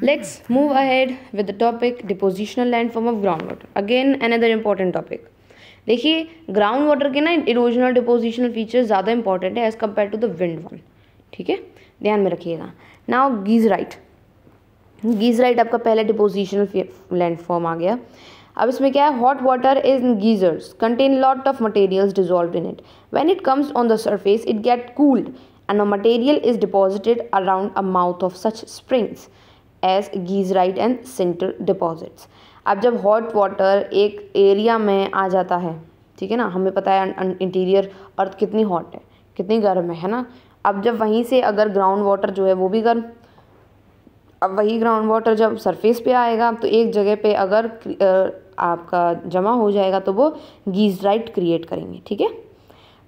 Let's move ahead with the topic depositional landform of groundwater. Again another important topic. देखिए ground water के ना erosional depositional feature ज़्यादा important है as compared to the wind one. ठीक है, ध्यान में रखिएगा. नाउ गीजराइट. गीजराइट आपका पहले डिपोजिशनल लैंडफॉर्म आ गया. अब इसमें क्या है, hot water in geysers contain lot of materials dissolve in it. When it comes on the surface it get cooled and a material is deposited around a mouth of such springs as geyserite and sinter deposits. अब जब hot water एक area में आ जाता है, ठीक है ना, हमें पता है इंटीरियर अर्थ कितनी हॉट है, कितनी गर्म है ना. अब जब वहीं से अगर ग्राउंड वाटर जो है वो भी गर्म, अब वही ग्राउंड वाटर जब सरफेस पे आएगा तो एक जगह पे अगर आपका जमा हो जाएगा तो वो गीजराइट क्रिएट करेंगे. ठीक है,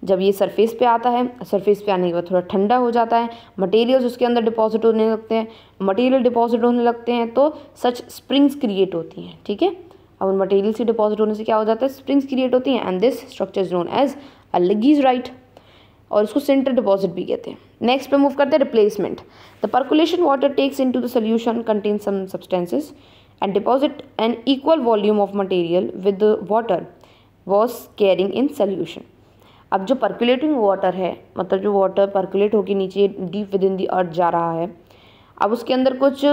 जब ये सरफेस पे आता है, सरफेस पे आने के बाद थोड़ा ठंडा हो जाता है, मटेरियल्स उसके अंदर डिपॉजिट होने लगते हैं. मटेरियल डिपॉजिट होने लगते हैं तो सच स्प्रिंग्स क्रिएट होती हैं. ठीक है, अब उन मटेरियल से डिपॉजिट होने से क्या हो जाता है, स्प्रिंग्स क्रिएट होती हैं and this structure is known as a geyserite और इसको सेंटर डिपॉजिट भी कहते हैं. नेक्स्ट पे मूव करते हैं replacement. The percolation water takes into the solution contain some substances and deposit an equal volume of material with water was carrying in solution. अब जो पर्कुलेटिंग वाटर है, मतलब जो वाटर पर्कुलेट होकर नीचे डीप विद इन दी अर्थ जा रहा है, अब उसके अंदर कुछ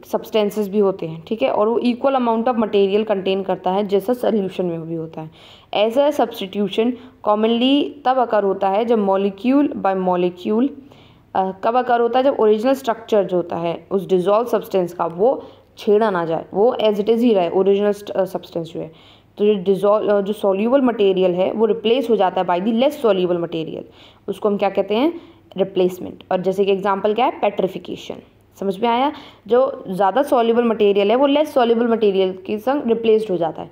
सब्सटेंसेस भी होते हैं. ठीक है, और वो equal amount of material contain करता है जैसा सॉल्यूशन में भी होता है. ऐसा सब्स्टिट्यूशन कॉमनली तब अकर होता है जब मॉलिक्यूल बाय मॉलिक्यूल, कब अकर होता है जब ओरिजिनल स्ट्रक्चर जो होता है उस डिजॉल्व सब्सटेंस का वो छेड़ा ना जाए, वो एज इट इज़ ही रहे ओरिजिनल सब्सटेंस जो है. तो जो सॉल्यूबल मटेरियल है वो रिप्लेस हो जाता है by the less soluble material. उसको हम क्या कहते हैं, रिप्लेसमेंट. और जैसे कि एग्जांपल क्या है, पेट्रिफिकेशन. समझ में आया, जो ज़्यादा सॉल्यूबल मटेरियल है वो लेस सॉल्यूबल मटेरियल के संग रिप्लेस्ड हो जाता है,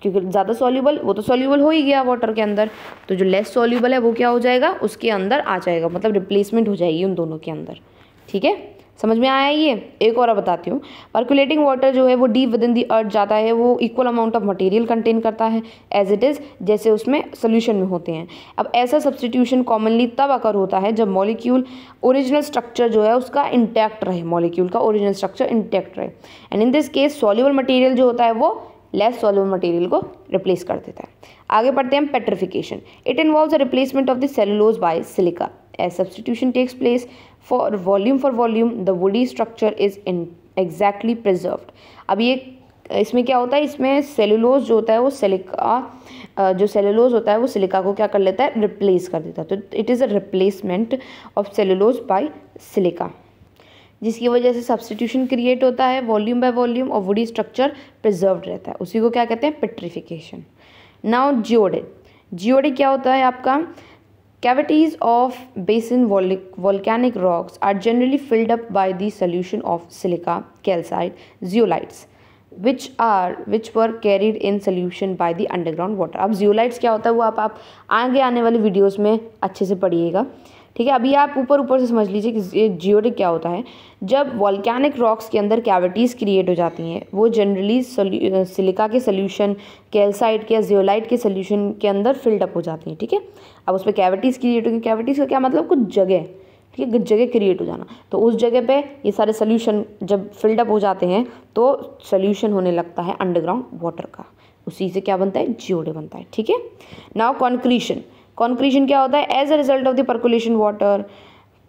क्योंकि ज़्यादा सॉल्यूबल वो तो सॉल्यूबल हो ही गया वाटर के अंदर, तो जो लेस सॉल्यूबल है वो क्या हो जाएगा, उसके अंदर आ जाएगा, मतलब रिप्लेसमेंट हो जाएगी उन दोनों के अंदर. ठीक है, समझ में आया. ये एक और बताती हूँ. पर्कुलेटिंग वाटर जो है वो डीप विद इन दी अर्थ जाता है, वो equal amount of material contain करता है एज इट इज़ जैसे उसमें सोल्यूशन में होते हैं. अब ऐसा सब्स्टिट्यूशन कॉमनली तब अकर होता है जब मॉलिक्यूल ओरिजिनल स्ट्रक्चर जो है उसका इंटैक्ट रहे, मॉलिक्यूल का ओरिजिनल स्ट्रक्चर इंटैक्ट रहे. And in this case soluble material जो होता है वो लेस सॉल्यूबल मटेरियल को रिप्लेस कर देता है. आगे बढ़ते हैं petrification. It involves the replacement of the cellulose by silica. As substitution takes place for volume, the woody structure is exactly preserved. अब ये इसमें क्या होता है, इसमें सेलुलोज जो होता है वो सिलिका, जो सेलुलोज होता है वो सिलिका को क्या कर लेता है, रिप्लेस कर देता है. तो it is a replacement of cellulose by silica, जिसकी वजह से सब्स्टिट्यूशन क्रिएट होता है वॉल्यूम बाय वॉल्यूम और वुडी स्ट्रक्चर प्रिजर्व्ड रहता है. उसी को क्या कहते हैं, पेट्रिफिकेशन. नाउ जियोडिक. जियोडिक क्या होता है आपका, cavities of basin volcanic rocks are generally filled up by the solution of silica, calcite, zeolites, which were carried in solution by the underground water. अब zeolites क्या होता है वो आप आगे आने वाली वीडियोस में अच्छे से पढ़िएगा. ठीक है, अभी आप ऊपर से समझ लीजिए कि जियोडिक क्या होता है. जब वॉल्केनिक रॉक्स के अंदर कैविटीज़ क्रिएट हो जाती हैं वो जनरली सिलिका के सोल्यूशन, कैल्साइट के या जियोलाइट के सोल्यूशन के अंदर फिल्ड अप हो जाती हैं. ठीक है, अब उस पर कैविटीज़ क्रिएट होगी. कैविटीज़ का क्या मतलब, कुछ जगह. ठीक है, जगह क्रिएट हो जाना. तो उस जगह पे ये सारे सोल्यूशन जब फिल्ड अप हो जाते हैं तो सोल्यूशन होने लगता है अंडरग्राउंड वाटर का. उसी से क्या बनता है, जियोडिक बनता है. ठीक है, नाउ कॉन्क्रीशन. कॉन्क्रीशन क्या होता है, as a result of the percolation water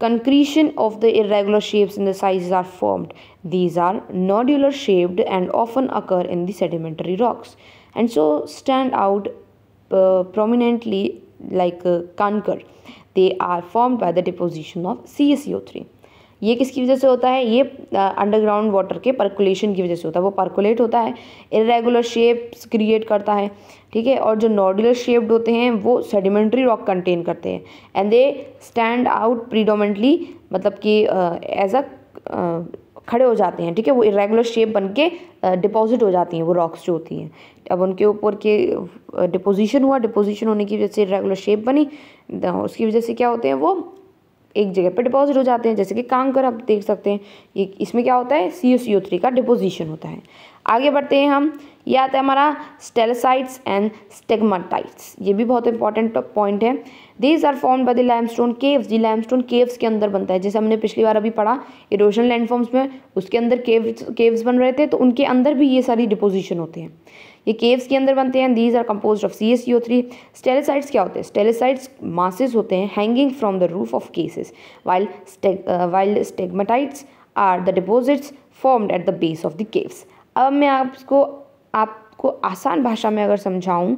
concretion of the irregular shapes in the sizes are formed. These are nodular shaped and often occur in the sedimentary rocks and so stand out prominently like conker. They are formed by the deposition of CaCO3. ये किसकी वजह से होता है, ये underground water के percolation की वजह से होता है. वो पर्कुलेट होता है, इरेगुलर शेप्स क्रिएट करता है. ठीक है, और जो नॉडुलर शेप्ड होते हैं वो सेडिमेंट्री रॉक कंटेन करते हैं and they stand out predominantly, मतलब कि एज अ खड़े हो जाते हैं. ठीक है, वो इरेगुलर शेप बन के डिपॉजिट हो जाती हैं वो रॉक्स जो होती हैं. अब उनके ऊपर के डिपोजिशन हुआ, डिपोजिशन होने की वजह से इरेगुलर शेप बनी, उसकी वजह से क्या होते हैं, वो एक जगह पे डिपॉजिट हो जाते हैं. जैसे कि कांकर आप देख सकते हैं, ये इसमें क्या होता है, CaCO3 का डिपोजिशन होता है. आगे बढ़ते हैं हम ये आता है हमारा स्टेलेसाइट्स एंड स्टेगमाटाइट्स, ये भी बहुत इंपॉर्टेंट पॉइंट है। These are formed by the limestone caves, ये लाइमस्टोन केव्स के अंदर बनता है, जैसे हमने पिछली बार अभी पढ़ा इरोजनल लैंडफॉर्म्स में, उसके अंदर केव्स बन रहे थे, तो उनके अंदर भी ये सारी डिपोजिशन होते हैं, ये केव्स के अंदर बनते हैं। These are composed of CaCO3। Stalactites क्या होते हैं? स्टेलेसाइट्स मासेस होते हैं hanging from the roof of caves, while stalagmites are the deposits formed at the base of the caves. अब मैं आपको आसान भाषा में अगर समझाऊं,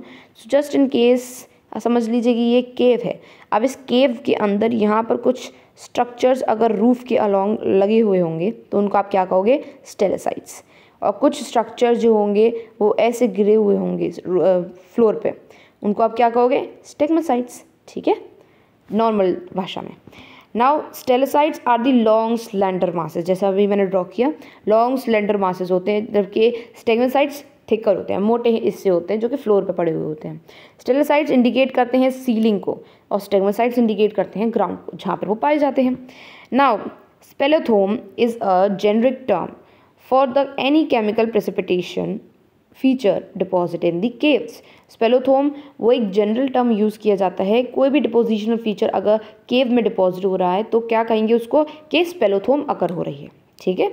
जस्ट इन केस समझ लीजिए कि ये केव है। अब इस केव के अंदर यहाँ पर कुछ स्ट्रक्चर्स अगर रूफ के अलॉन्ग लगे हुए होंगे तो उनको आप क्या कहोगे? स्टेलेसाइट्स। और कुछ स्ट्रक्चर जो होंगे वो ऐसे गिरे हुए होंगे फ्लोर पे, उनको आप क्या कहोगे? स्टेगमाटाइट्स। ठीक है, नॉर्मल भाषा में। Now stalactites are the long slender masses, जैसा अभी मैंने ड्रॉ किया, लॉन्ग स्लेंडर मासेस होते हैं, जबकि स्टेगमाटाइट्स थिकर होते हैं, मोटे हिस्से होते हैं जो कि फ्लोर पे पड़े हुए होते हैं। स्टेलेसाइट्स इंडिकेट करते हैं सीलिंग को और स्टेगमाटाइट्स इंडिकेट करते हैं ग्राउंड को, जहाँ पर वो पाए जाते हैं। Now speleothem is a generic term for the any chemical precipitation feature deposit in the caves. Speleothem वो एक जनरल टर्म यूज़ किया जाता है, कोई भी डिपोजिशनल फीचर अगर केव में डिपॉजिट हो रहा है तो क्या कहेंगे उसको? कि स्पेलोथोम अकर हो रही है। ठीक है।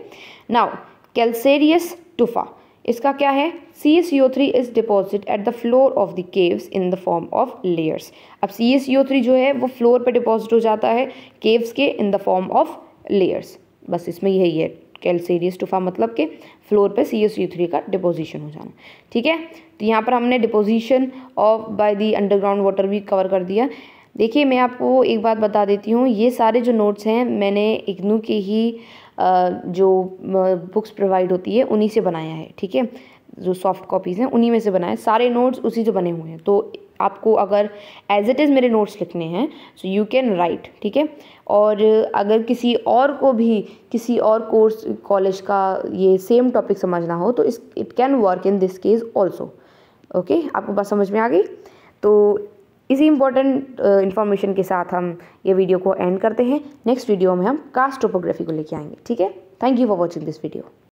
नाउ कैल्केरियस टुफा, इसका क्या है? CaCO3 is deposit at the floor of the caves in the form of layers. अब CaCO3 जो है वो फ्लोर पे डिपॉजिट हो जाता है केव्स के in the form of layers. बस इसमें यही है कैल्केरियस टुफा, मतलब कि फ्लोर पे CaCO3 का डिपोजिशन हो जाना। ठीक है, तो यहाँ पर हमने deposition of by the underground water भी कवर कर दिया। देखिए मैं आपको एक बात बता देती हूँ, ये सारे जो नोट्स हैं मैंने इग्नू के ही जो बुक्स प्रोवाइड होती है उन्हीं से बनाया है। ठीक है, जो सॉफ्ट कॉपीज़ हैं उन्हीं में से बनाए, सारे नोट्स उसी से बने हुए हैं। तो आपको अगर एज इट इज़ मेरे नोट्स लिखने हैं सो यू कैन राइट। ठीक है, और अगर किसी और को भी किसी और कोर्स कॉलेज का ये सेम टॉपिक समझना हो तो it can work in this case also. Okay, आपको बात समझ में आ गई? तो इसी इम्पोर्टेंट इन्फॉर्मेशन के साथ हम ये वीडियो को एंड करते हैं। नेक्स्ट वीडियो में हम कास्ट टोपोग्राफी को लेके आएंगे। ठीक है, thank you for watching this video.